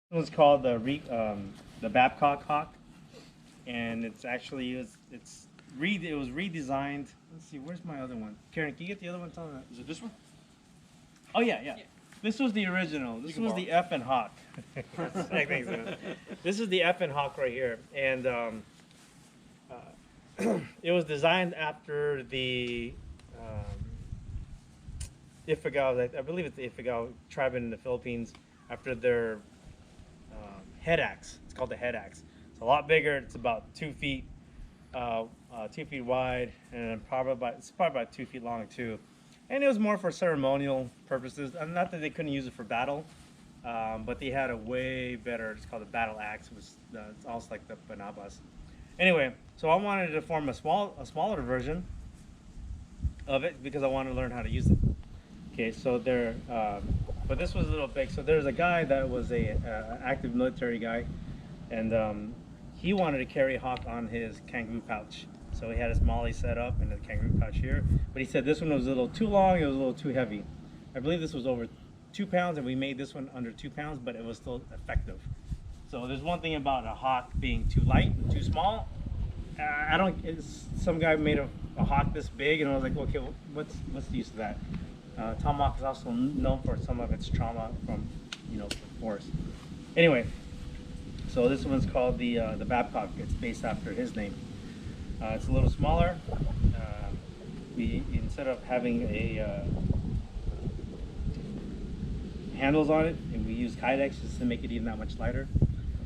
It was called the Babcock Hawk, and it's actually it was redesigned. Let's see, where's my other one? Karen, can you get the other one? Tell me. Is it this one? Oh yeah. This was the original. This was the F and Hawk. This is the F and Hawk right here, and it was designed after the Ifugao. I believe it's the Ifugao tribe in the Philippines, after their head axe. It's called the head axe. It's a lot bigger. It's about 2 feet, 2 feet wide, and it's probably about 2 feet long too. And it was more for ceremonial purposes. Not that they couldn't use it for battle, but they had a way better. It's called the battle axe. It's almost like the banabas. Anyway, so I wanted to form a smaller version of it because I wanted to learn how to use it. Okay, so but this was a little big. So there's a guy that was a active military guy, and he wanted to carry a hawk on his kangaroo pouch. So he had his molly set up in the kangaroo pouch here, but he said this one was a little too long, it was a little too heavy. I believe this was over 2 pounds, and we made this one under 2 pounds, but it was still effective. So there's one thing about a hawk being too light and too small. Some guy made a hawk this big, and I was like, okay, well, what's the use of that? Tomahawk is also known for some of its trauma from, force. Anyway, so this one's called the Babcock. It's based after his name. It's a little smaller. We, instead of having handles on it, and we use Kydex just to make it even that much lighter.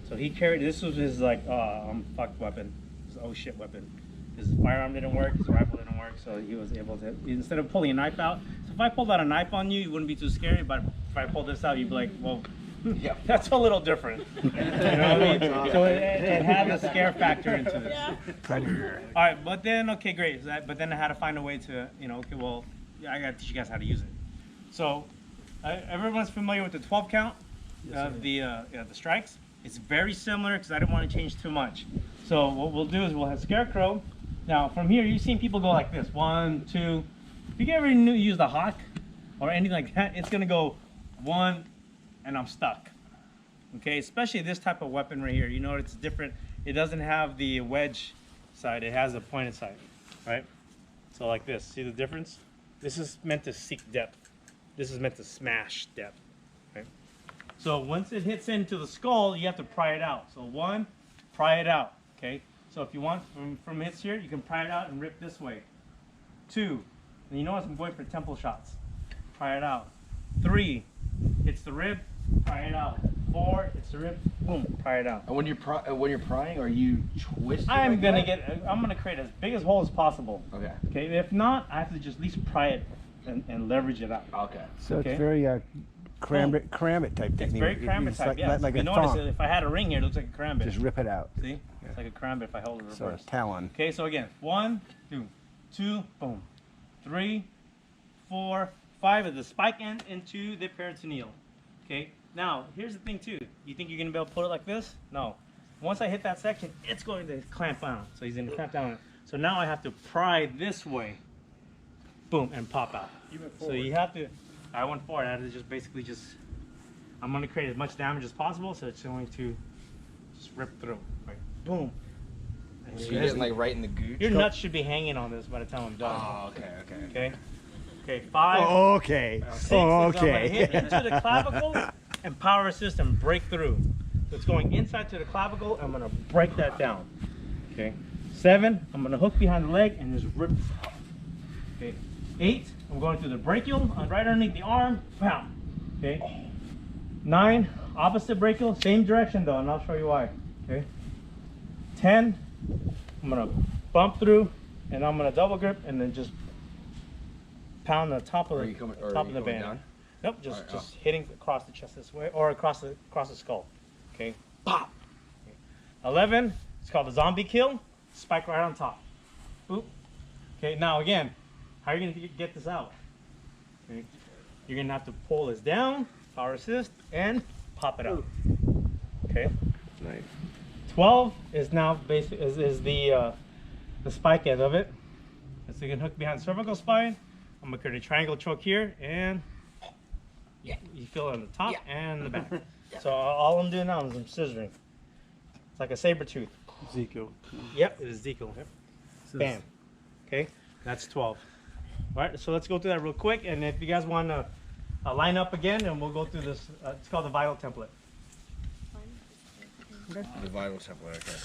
So he carried, this was his like, I'm fucked weapon. His oh shit weapon. His firearm didn't work, his rifle didn't work, so he was able to, instead of pulling a knife out, so if I pulled out a knife on you, it wouldn't be too scary, but if I pulled this out, you'd be like, well, yeah, that's a little different. You know what I mean? So it had a scare factor into this. Yeah. Predator. All right, but then, okay, great. But then I had to find a way to, okay, well, I got to teach you guys how to use it. So everyone's familiar with the 12 count of the strikes. It's very similar because I didn't want to change too much. So what we'll do is we'll have Scarecrow. Now from here, you've seen people go like this, 1, 2. If you ever use the hawk or anything like that, it's gonna go 1, and I'm stuck. Okay, especially this type of weapon right here. You know, it's different. It doesn't have the wedge side, it has a pointed side, right? So like this, see the difference? This is meant to seek depth. This is meant to smash depth, right? So once it hits into the skull, you have to pry it out. So 1, pry it out, okay? So if you want from hits here, you can pry it out and rip this way. 2, and you notice I'm going for temple shots. Pry it out. 3, hits the rib, pry it out. 4, hits the rib, boom, pry it out. And when you're prying, are you twisting? I'm gonna create as big a hole as possible. Okay. Okay. If not, I have to just at least pry it and leverage it out. Okay. So it's very karambit type technique. It's very karambit type. Yeah. Like you a notice thong. if I had a ring here, it looks like a karambit. Just rip it out. See? Yeah. It's like a karambit if I hold it reverse. So a talon. Okay. So again, 1, 2, boom, 3, 4, 5 is the spike end into the peritoneal. Okay. Now, here's the thing too. You think you're gonna be able to put it like this? No. Once I hit that section, it's going to clamp down. So he's gonna clamp down. So now I have to pry this way, boom, and pop out. You went forward. So you have to, I went forward. I had to just basically I'm gonna create as much damage as possible, so it's going to just rip through. Right. Boom. So you're getting like right in the gooch? Your nuts should be hanging on this by the time I'm done. Oh, okay. Okay, 5. Oh, okay. 6 oh, is I'm gonna okay. hit into the clavicle and power assist and break through. So it's going inside to the clavicle. I'm gonna break that down. Okay. 7, I'm gonna hook behind the leg and just rip this out. Okay. 8, I'm going through the brachial, right underneath the arm. Bam. Okay. 9, opposite brachial, same direction though, and I'll show you why. Okay. 10, I'm gonna bump through, and I'm gonna double grip, and then just pound the top of the band. Down? Nope, just hitting across the chest this way, or across the skull. Okay, pop. Okay. 11, it's called the zombie kill. Spike right on top. Boop. Okay, now again, how are you gonna get this out? Okay. You're gonna have to pull this down, power assist, and pop it out. Okay. Nice. 12 is now basically is the spike end of it. So you can hook behind the cervical spine. I'm gonna create a triangle choke here, and you feel it on the top and the back. So all I'm doing now is I'm scissoring. It's like a saber tooth. Ezekiel. Yep, it is Ezekiel. Yep. Bam. Okay, that's 12. All right, so let's go through that real quick. And if you guys want to line up again, and we'll go through this. It's called the vital template. The vital template, okay.